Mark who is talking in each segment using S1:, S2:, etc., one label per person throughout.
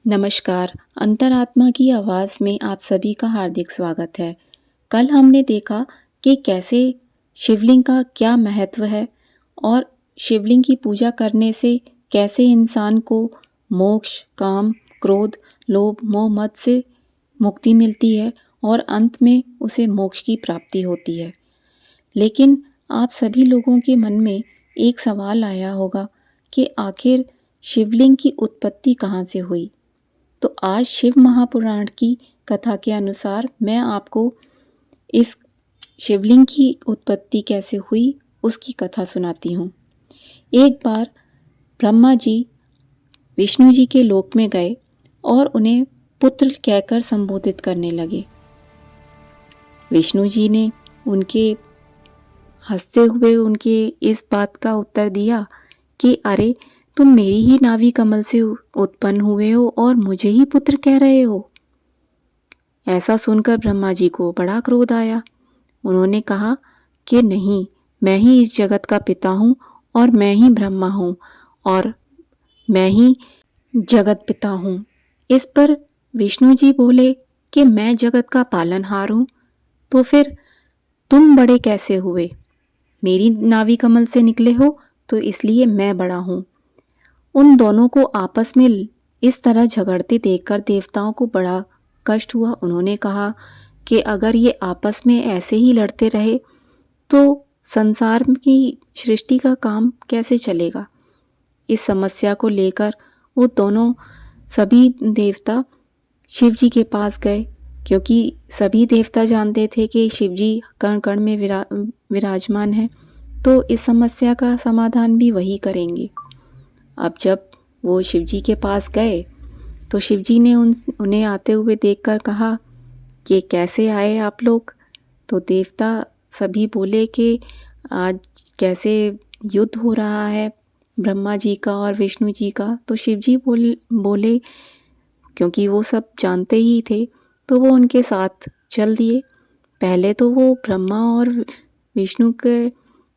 S1: नमस्कार, अंतरात्मा की आवाज़ में आप सभी का हार्दिक स्वागत है। कल हमने देखा कि कैसे शिवलिंग का क्या महत्व है और शिवलिंग की पूजा करने से कैसे इंसान को मोक्ष, काम, क्रोध, लोभ, मोह, मद से मुक्ति मिलती है और अंत में उसे मोक्ष की प्राप्ति होती है। लेकिन आप सभी लोगों के मन में एक सवाल आया होगा कि आखिर शिवलिंग की उत्पत्ति कहाँ से हुई। तो आज शिव महापुराण की कथा के अनुसार मैं आपको इस शिवलिंग की उत्पत्ति कैसे हुई उसकी कथा सुनाती हूँ। एक बार ब्रह्मा जी विष्णु जी के लोक में गए और उन्हें पुत्र कहकर संबोधित करने लगे। विष्णु जी ने उनके हंसते हुए उनके इस बात का उत्तर दिया कि अरे, तुम मेरी ही नाभि कमल से उत्पन्न हुए हो और मुझे ही पुत्र कह रहे हो। ऐसा सुनकर ब्रह्मा जी को बड़ा क्रोध आया। उन्होंने कहा कि नहीं, मैं ही इस जगत का पिता हूँ और मैं ही ब्रह्मा हूँ और मैं ही जगत पिता हूँ। इस पर विष्णु जी बोले कि मैं जगत का पालनहार हूँ, तो फिर तुम बड़े कैसे हुए? मेरी नाभि कमल से निकले हो तो इसलिए मैं बड़ा हूँ। उन दोनों को आपस में इस तरह झगड़ते देखकर देवताओं को बड़ा कष्ट हुआ। उन्होंने कहा कि अगर ये आपस में ऐसे ही लड़ते रहे तो संसार की सृष्टि का काम कैसे चलेगा। इस समस्या को लेकर वो दोनों सभी देवता शिव जी के पास गए, क्योंकि सभी देवता जानते थे कि शिव जी कण कण में विराजमान हैं, तो इस समस्या का समाधान भी वही करेंगे। अब जब वो शिवजी के पास गए तो शिवजी ने उन्हें आते हुए देखकर कहा कि कैसे आए आप लोग। तो देवता सभी बोले कि आज कैसे युद्ध हो रहा है ब्रह्मा जी का और विष्णु जी का। तो शिवजी बोले, क्योंकि वो सब जानते ही थे तो वो उनके साथ चल दिए। पहले तो वो ब्रह्मा और विष्णु के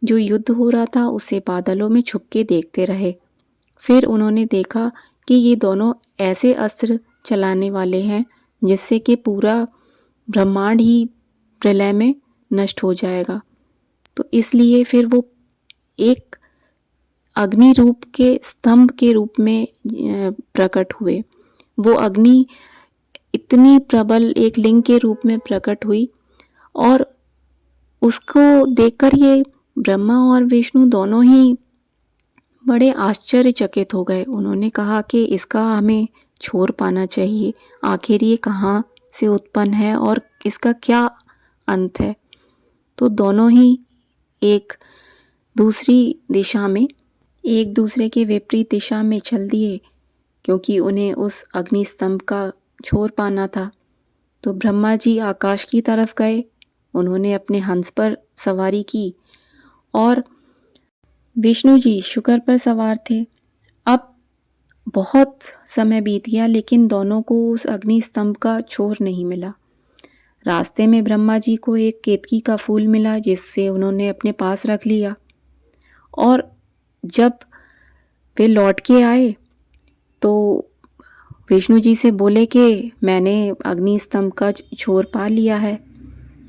S1: जो युद्ध हो रहा था उसे बादलों में छुप के देखते रहे। फिर उन्होंने देखा कि ये दोनों ऐसे अस्त्र चलाने वाले हैं जिससे कि पूरा ब्रह्मांड ही प्रलय में नष्ट हो जाएगा। तो इसलिए फिर वो एक अग्नि रूप के स्तंभ के रूप में प्रकट हुए। वो अग्नि इतनी प्रबल एक लिंग के रूप में प्रकट हुई और उसको देखकर ये ब्रह्मा और विष्णु दोनों ही बड़े आश्चर्यचकित हो गए। उन्होंने कहा कि इसका हमें छोर पाना चाहिए, आखिर ये कहाँ से उत्पन्न है और इसका क्या अंत है। तो दोनों ही एक दूसरी दिशा में, एक दूसरे के विपरीत दिशा में चल दिए, क्योंकि उन्हें उस अग्नि स्तंभ का छोर पाना था। तो ब्रह्मा जी आकाश की तरफ गए, उन्होंने अपने हंस पर सवारी की और विष्णु जी शुकर पर सवार थे। अब बहुत समय बीत गया लेकिन दोनों को उस अग्नि स्तंभ का छोर नहीं मिला। रास्ते में ब्रह्मा जी को एक केतकी का फूल मिला जिससे उन्होंने अपने पास रख लिया और जब वे लौट के आए तो विष्णु जी से बोले कि मैंने अग्नि स्तंभ का छोर पा लिया है।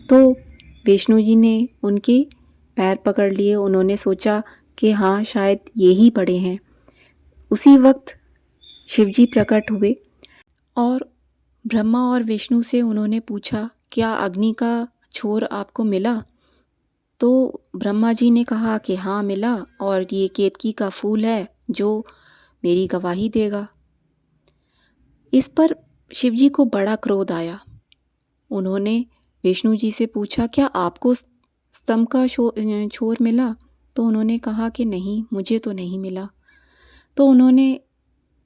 S1: तो विष्णु जी ने उनके पैर पकड़ लिए। उन्होंने सोचा कि हाँ, शायद ये ही बड़े हैं। उसी वक्त शिवजी प्रकट हुए और ब्रह्मा और विष्णु से उन्होंने पूछा, क्या अग्नि का छोर आपको मिला? तो ब्रह्मा जी ने कहा कि हाँ मिला, और ये केतकी का फूल है जो मेरी गवाही देगा। इस पर शिवजी को बड़ा क्रोध आया। उन्होंने विष्णु जी से पूछा, क्या आपको स्तंभ का छोर मिला? तो उन्होंने कहा कि नहीं, मुझे तो नहीं मिला। तो उन्होंने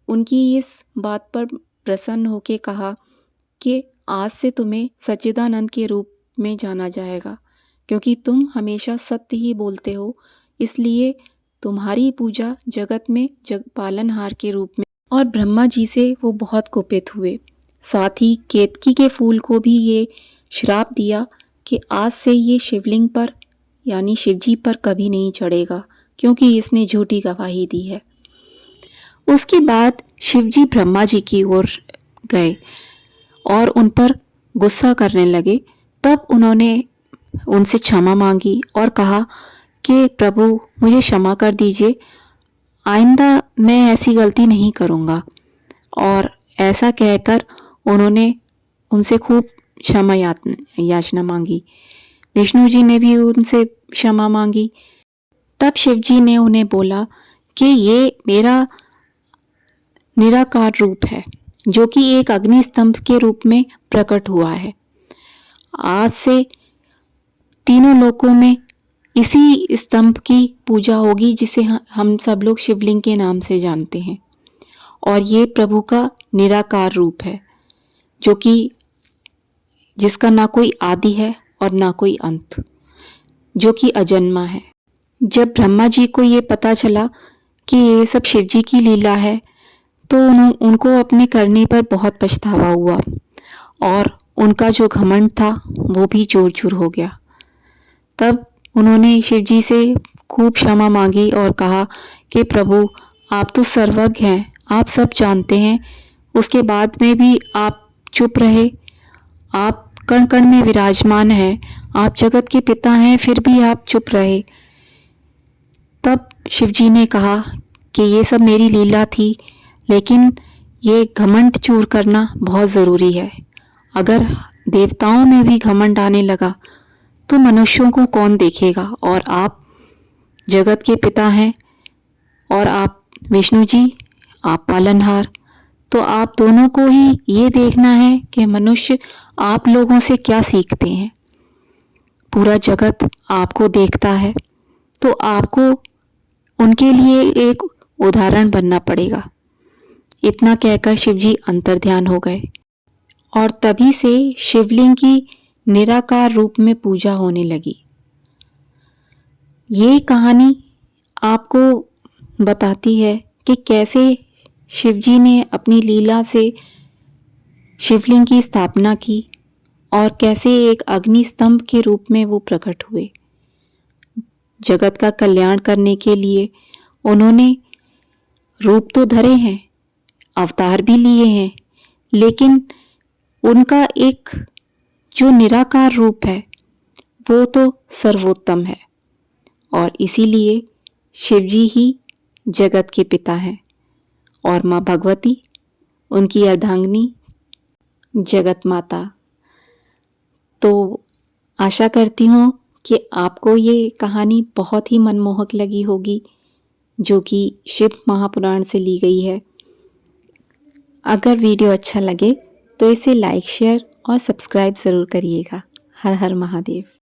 S1: उनकी इस बात पर प्रसन्न होकर कहा कि आज से तुम्हें सच्चिदानंद के रूप में जाना जाएगा, क्योंकि तुम हमेशा सत्य ही बोलते हो, इसलिए तुम्हारी पूजा जगत में पालनहार के रूप में। और ब्रह्मा जी से वो बहुत कुपित हुए। साथ ही केतकी के फूल को भी ये श्राप दिया कि आज से ये शिवलिंग पर यानी शिवजी पर कभी नहीं चढ़ेगा, क्योंकि इसने झूठी गवाही दी है। उसके बाद शिवजी ब्रह्मा जी की ओर गए और उन पर गुस्सा करने लगे। तब उन्होंने उनसे क्षमा मांगी और कहा कि प्रभु मुझे क्षमा कर दीजिए, आइंदा मैं ऐसी गलती नहीं करूँगा। और ऐसा कहकर उन्होंने उनसे खूब क्षमा याचना मांगी। विष्णु जी ने भी उनसे क्षमा मांगी। तब शिव जी ने उन्हें बोला कि ये मेरा निराकार रूप है जो कि एक अग्नि स्तंभ के रूप में प्रकट हुआ है। आज से तीनों लोकों में इसी स्तंभ की पूजा होगी जिसे हम सब लोग शिवलिंग के नाम से जानते हैं। और ये प्रभु का निराकार रूप है जो कि जिसका ना कोई आदि है और ना कोई अंत, जो कि अजन्मा है। जब ब्रह्मा जी को ये पता चला कि ये सब शिव जी की लीला है तो उनको अपने करने पर बहुत पछतावा हुआ और उनका जो घमंड था वो भी चूर चूर हो गया। तब उन्होंने शिव जी से खूब क्षमा मांगी और कहा कि प्रभु आप तो सर्वज्ञ हैं, आप सब जानते हैं, उसके बाद में भी आप चुप रहे। आप कण कण में विराजमान हैं, आप जगत के पिता हैं, फिर भी आप चुप रहे। तब शिवजी ने कहा कि ये सब मेरी लीला थी, लेकिन ये घमंड चूर करना बहुत ज़रूरी है। अगर देवताओं में भी घमंड आने लगा तो मनुष्यों को कौन देखेगा। और आप जगत के पिता हैं और आप विष्णु जी, आप पालनहार, तो आप दोनों को ही ये देखना है कि मनुष्य आप लोगों से क्या सीखते हैं। पूरा जगत आपको देखता है तो आपको उनके लिए एक उदाहरण बनना पड़ेगा। इतना कहकर शिवजी अंतर्ध्यान हो गए और तभी से शिवलिंग की निराकार रूप में पूजा होने लगी। ये कहानी आपको बताती है कि कैसे शिवजी ने अपनी लीला से शिवलिंग की स्थापना की और कैसे एक अग्नि स्तंभ के रूप में वो प्रकट हुए। जगत का कल्याण करने के लिए उन्होंने रूप तो धरे हैं, अवतार भी लिए हैं, लेकिन उनका एक जो निराकार रूप है वो तो सर्वोत्तम है। और इसीलिए शिवजी ही जगत के पिता हैं और माँ भगवती उनकी अर्धांगिनी जगत माता। तो आशा करती हूँ कि आपको ये कहानी बहुत ही मनमोहक लगी होगी, जो कि शिव महापुराण से ली गई है। अगर वीडियो अच्छा लगे तो इसे लाइक, शेयर और सब्सक्राइब ज़रूर करिएगा। हर हर महादेव।